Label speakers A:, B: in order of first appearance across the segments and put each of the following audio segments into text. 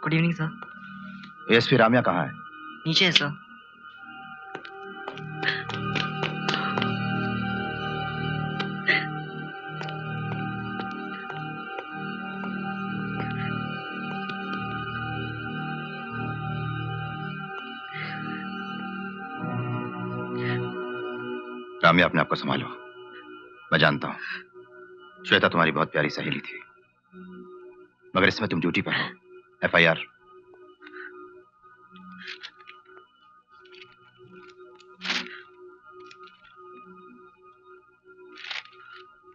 A: Good evening sir.
B: ASP Ramiya कहाँ है?
A: नीचे है सर।
B: रामिया, अपने आप को संभालो। मैं जानता हूं श्वेता तुम्हारी बहुत प्यारी सहेली थी, मगर इसमें तुम ड्यूटी पर हो। एफआईआर।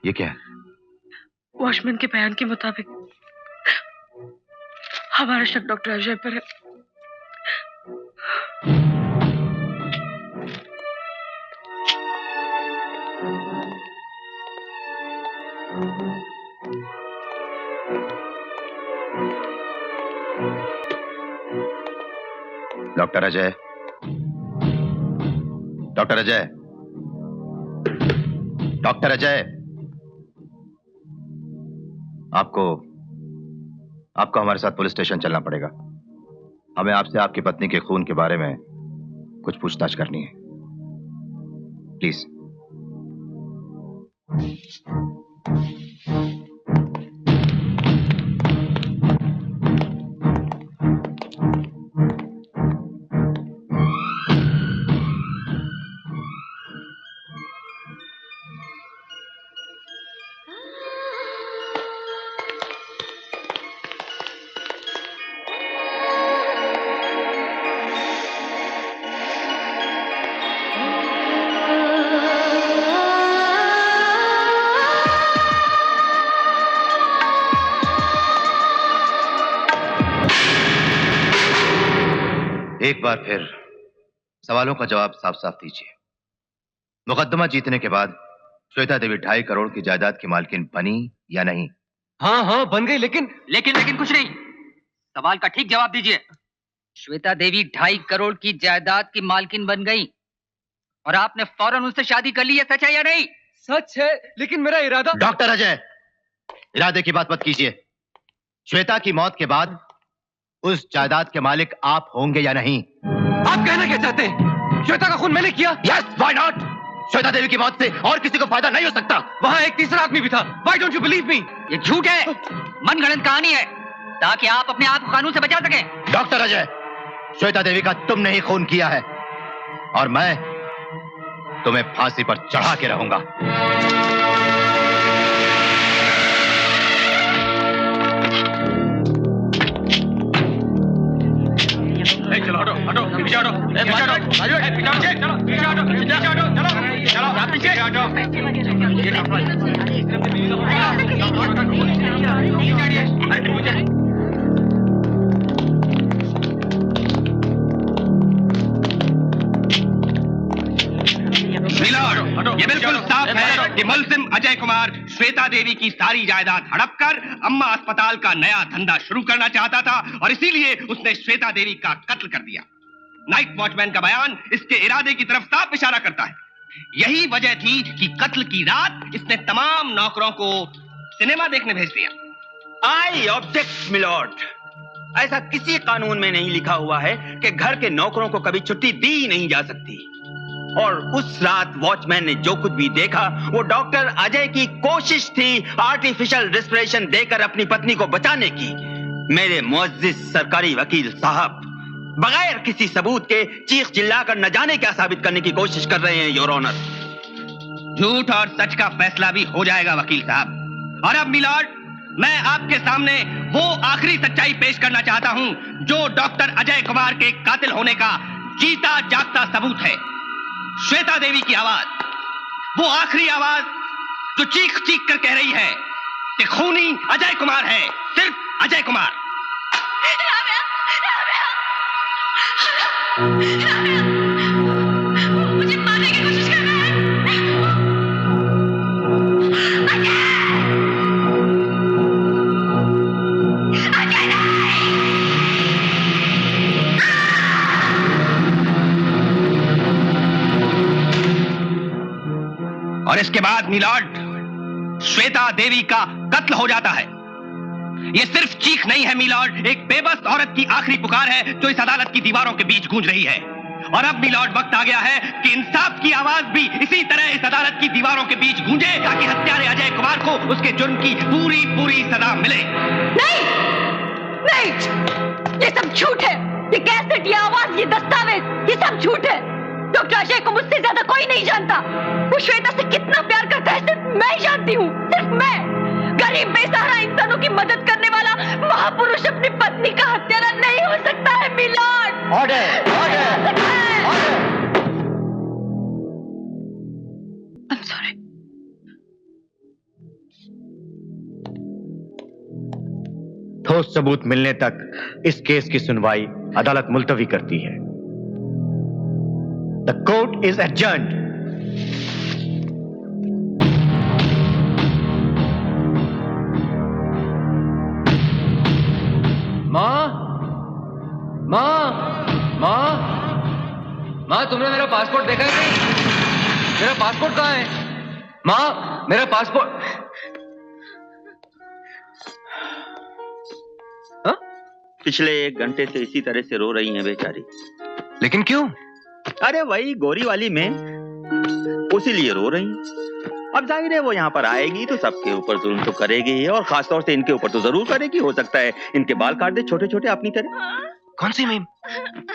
B: ये क्या है?
C: वॉचमैन के बयान के मुताबिक हमारा शक डॉक्टर अजय पर है।
B: Doctor Ajay, doctor Ajay, doctor Ajay, आपको हमारे साथ पुलिस स्टेशन चलना पड़ेगा। हमें आपसे आपकी पत्नी के खून के बारे में कुछ पूछताछ करनी है। प्लीज। एक बार फिर सवालों का जवाब साफ साफ दीजिए। मुकदमा जीतने के बाद श्वेता देवी 2.5 करोड़ की जायदाद की मालकिन बनी या नहीं?
D: हाँ हाँ बन गई, लेकिन
E: कुछ नहीं। सवाल का ठीक जवाब दीजिए। श्वेता देवी 2.5 करोड़ की जायदाद की मालकिन बन गई और आपने फौरन उससे शादी कर ली, है सच है या नहीं?
D: सच है, लेकिन मेरा इरादा।
B: डॉक्टर अजय, इरादे की बात मत कीजिए। श्वेता की मौत के बाद उस जायदाद के मालिक आप होंगे या नहीं?
D: आप कहना क्या चाहते हैं? श्वेता का खून मैंने किया?
B: Yes, why not? Shweta Devi की मौत से और किसी को फायदा नहीं हो सकता।
D: वहाँ एक तीसरा आदमी भी था। Why don't you believe me?
E: ये झूठ है, मनगढ़ंत कहानी है, ताकि आप अपने आप को कानून से बचा सकें।
B: डॉक्टर अजय, श्वेता देवी का तुमने ही खून किया है और मैं तुम्हें फांसी पर चढ़ा के रहूंगा।
D: चलो हटो हटो, पीछे हटो, पीछे हटो, पीछे चलो, पीछे हटो, पीछे हटो, चलो आप पीछे हटो।
F: ये बिल्कुल साफ है कि मुलजिम अजय कुमार श्वेता देवी की सारी जायदाद हड़प कर अम्मा अस्पताल का नया धंधा शुरू करना चाहता था और इसीलिए उसने श्वेता देवी का कत्ल कर दिया। नाइट वॉचमैन का बयान इसके इरादे की तरफ साफ इशारा करता है। यही वजह थी कि कत्ल की रात इसने तमाम नौकरों को सिनेमा देखने भेज दिया।
G: आई ऑब्जेक्ट मिलॉर्ड, ऐसा किसी कानून में नहीं लिखा हुआ है कि घर के नौकरों को कभी छुट्टी दी नहीं जा सकती। और उस रात वॉचमैन ने जो कुछ भी देखा वो डॉक्टर अजय की कोशिश थी आर्टिफिशियल रेस्पिरेशन देकर अपनी पत्नी को बचाने की। मेरे मुअज्जिज सरकारी वकील साहब बगैर किसी सबूत के चीख चिल्लाकर न जाने क्या साबित करने की कोशिश कर रहे हैं योर ऑनर।
F: झूठ और सच का फैसला भी हो जाएगा वकील साहब। और अब मिलॉर्ड, मैं आपके सामने वो आखिरी सच्चाई पेश करना चाहता हूं जो डॉक्टर अजय कुमार के कातिल होने का जीता जागता सबूत है। श्वेता देवी की आवाज, वो आखिरी आवाज जो चीख चीख कर कह रही है कि खूनी अजय कुमार है, सिर्फ अजय कुमार।
C: मुझे मारने की कोशिश कर रहा है।
F: और इसके बाद मिलॉर्ड, श्वेता देवी का कत्ल हो जाता है। ये सिर्फ चीख नहीं है मिलॉर्ड, एक बेबस औरत की आखिरी पुकार है जो इस अदालत की दीवारों के बीच गूंज रही है। और अब मिलॉर्ड वक्त आ गया है कि इंसाफ की आवाज भी इसी तरह इस अदालत की दीवारों के बीच गूंजे, ताकि हत्यारे अजय कुमार को उसके जुर्म की पूरी पूरी सजा मिले।
H: नहीं नहीं, ये सब झूठ है। ये कैसेट, ये आवाज, ये दस्तावेज, ये सब झूठ है। डॉक्टर अजय को मुझसे ज्यादा कोई नहीं जानता। वो श्वेता से कितना प्यार करता है सिर्फ मैं ही जानती हूँ, सिर्फ मैं। गरीब बेसहारा इंसानों की मदद करने वाला महापुरुष अपनी पत्नी का हत्यारा नहीं हो सकता है milord.
A: Order, order,
C: I'm sorry.
A: ठोस सबूत मिलने तक इस केस की सुनवाई अदालत मुलतवी करती है। The court is adjourned.
E: माँ, माँ, माँ, माँ, तुमने मेरा पासपोर्ट देखा है नहीं? मेरा पासपोर्ट कहाँ है? माँ, मेरा पासपोर्ट। हाँ?
G: पिछले 1 घंटे से इसी तरह से रो रही हैं बेचारी।
E: लेकिन क्यों?
G: अरे वही गोरी वाली में, उसी लिए रो रही हैं। अब जाहिर है वो यहाँ पर आएगी तो सबके ऊपर जुल्म तो करेगी ही, और खासतौर से इनके ऊपर तो जरूर करेगी। हो सकता है इनके बाल काट दे छोटे छोटे अपनी तरह।
E: कौन सी मीम?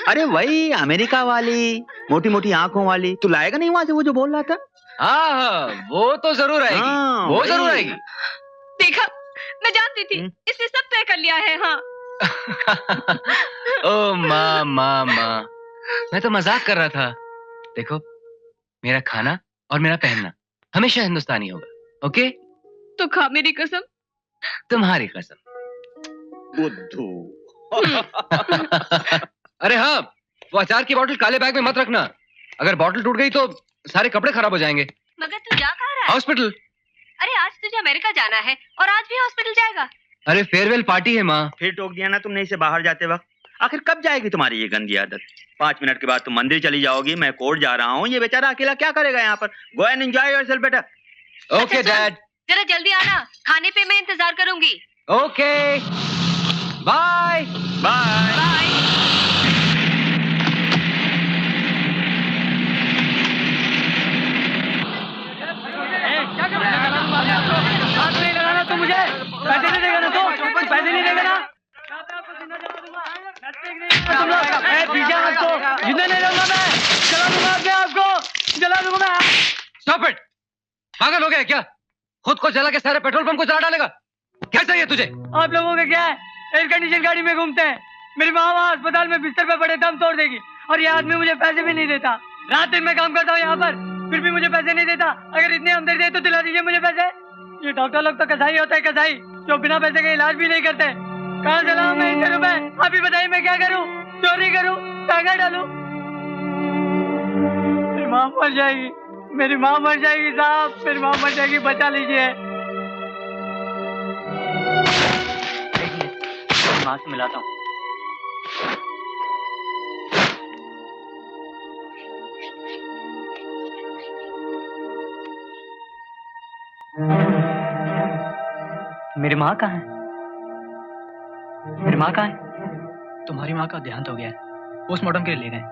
G: अरे वही अमेरिका वाली, मोटी मोटी आंखों वाली। तू लाएगा नहीं वहां से वो जो बोल रहा था?
E: हाँ, वो तो जरूर आएगी।
G: हाँ,
E: वो
G: वही।
E: जरूर आएगी।
C: देखा, मैं जानती थी, इसने सब तय कर लिया है। हाँ।
E: ओ माँ, माँ, माँ, मैं तो मजाक कर रहा था। देखो, मेरा खाना और मेरा पहनना हमेशा हिंदुस्तानी होगा। ओके?
C: तो खा मेरी कसम।
E: तुम्हारी कसम।
G: बुद्धू।
E: अरे हाँ, वो अचार की बोतल काले बैग में मत रखना। अगर बोतल टूट गई तो सारे कपड़े खराब हो जाएंगे।
C: मगर तू जा कहाँ रहा है?
E: हॉस्पिटल।
C: अरे आज तुझे अमेरिका जाना है और आज भी हॉस्पिटल जाएगा।
E: अरे फेयरवेल पार्टी है माँ।
G: फिर टोक दिया ना तुमने इसे बाहर जाते वक्त। आखिर कब जाएगी तुम्हारी ये गंदी आदत? 5 मिनट के बाद तुम मंदिर चली जाओगी, मैं कोर्ट जा रहा हूँ। ये बेचारा अकेला क्या करेगा यहाँ पर? गो एंड एंजॉय योरसेल्फ बेटा।
E: Okay dad.
C: जरा जल्दी आना, खाने पे मैं इंतजार करूंगी।
E: Okay, bye
G: bye.
C: बाय।
D: हाथ नहीं लगाना तो मुझे पैसे नहीं देगा ना, तो पैसे नहीं देगा ना। तुम लोग पीछे मत को, जिंदा नहीं रहूंगा मैं। जला दूंगा अपने आप को, जला दूंगा मैं।
E: Stop it. पागल हो गया क्या? खुद को जला के सारे पेट्रोल पंप को जला डालेगा? क्या चाहिए तुझे?
D: आप लोगों का क्या है? एयर कंडीशन गाड़ी में घूमते हैं। मेरी माँ वहाँ अस्पताल में बिस्तर पे पड़े, दम तोड़ देगी। और ये आदमी मुझे पैसे भी नहीं देता। रात दिन मैं काम करता हूँ यहाँ पर, फिर भी मुझे पैसे नहीं देता। अगर इतने हमदर्दी है तो दिला दीजिए मुझे पैसे। ये डॉक्टर लोग तो कसाई होते हैं, कसाई, जो बिना पैसे के इलाज भी नहीं करते। कहाँ चला मैं इतने रुपए? आप ही बताइए, मैं क्या करूँ? चोरी करूँ? टांगा डालूं? मेरी माँ मर जाएगी, मेरी माँ मर जाएगी साहब, मेरी माँ मर जाएगी, बचा लीजिए। माँ से मिलाता हूँ। मेरी माँ कहाँ है? मेरी माँ कहाँ है? तुम्हारी माँ का देहांत हो गया है, पोस्टमार्टम के लिए ले गए।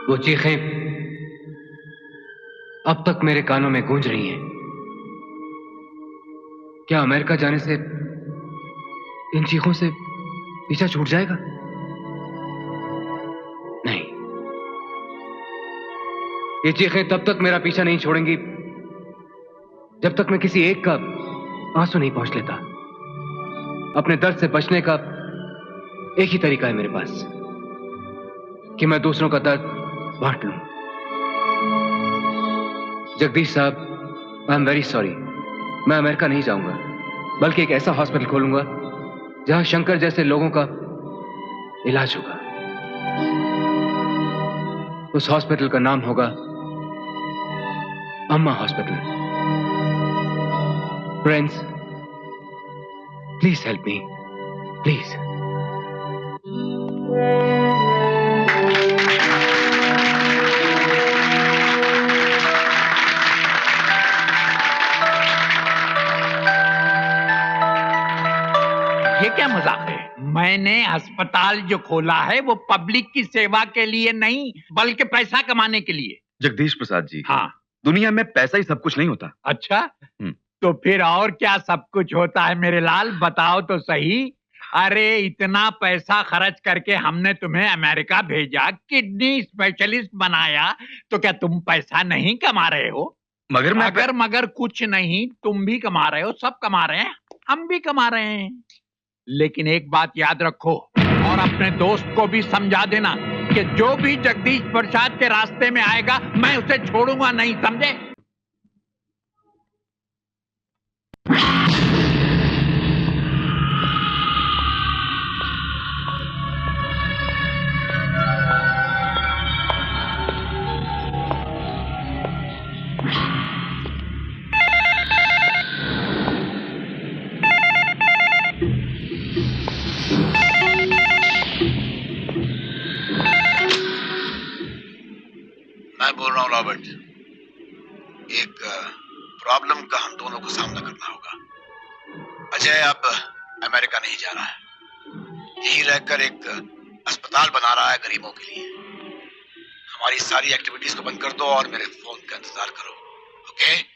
E: वो चीखें अब तक मेरे कानों में गूंज रही हैं। क्या अमेरिका जाने से इन चीखों से पीछा छूट जाएगा? नहीं, ये चीखें तब तक मेरा पीछा नहीं छोड़ेंगी जब तक मैं किसी एक का आंसू नहीं पहुंच लेता। अपने दर्द से बचने का एक ही तरीका है मेरे पास, कि मैं दूसरों का दर्द बांट लूं। जगदीश साहब, आई एम वेरी सॉरी। मैं अमेरिका नहीं जाऊंगा, बल्कि एक ऐसा हॉस्पिटल खोलूंगा जहां शंकर जैसे लोगों का इलाज होगा। उस हॉस्पिटल का नाम होगा अम्मा hospital. Friends, please help me, please.
I: ये क्या मजाक है? मैंने अस्पताल जो खोला है वो पब्लिक की सेवा के लिए नहीं बल्कि पैसा कमाने के लिए।
J: जगदीश प्रसाद जी,
I: हाँ।
J: दुनिया में पैसा ही सब कुछ नहीं होता।
I: अच्छा, तो फिर और क्या सब कुछ होता है मेरे लाल, बताओ तो सही। अरे इतना पैसा खर्च करके हमने तुम्हें अमेरिका भेजा, किडनी स्पेशलिस्ट बनाया, तो क्या तुम पैसा नहीं कमा रहे हो?
J: मगर
I: मगर कुछ नहीं, तुम भी कमा रहे हो, सब कमा रहे हैं, हम भी कमा रहे हैं। लेकिन एक बात याद रखो और अपने दोस्त को भी समझा देना कि जो भी जगदीश प्रसाद के रास्ते में आएगा मैं उसे छोड़ूंगा नहीं, समझे?
B: मैं बोल रहा हूँ रॉबर्ट, एक प्रॉब्लम का हम दोनों को सामना करना होगा। अजय अब अमेरिका नहीं जा रहा है, यहीं रहकर एक अस्पताल बना रहा है गरीबों के लिए। हमारी सारी एक्टिविटीज को बंद कर दो और मेरे फोन का इंतजार करो, ओके?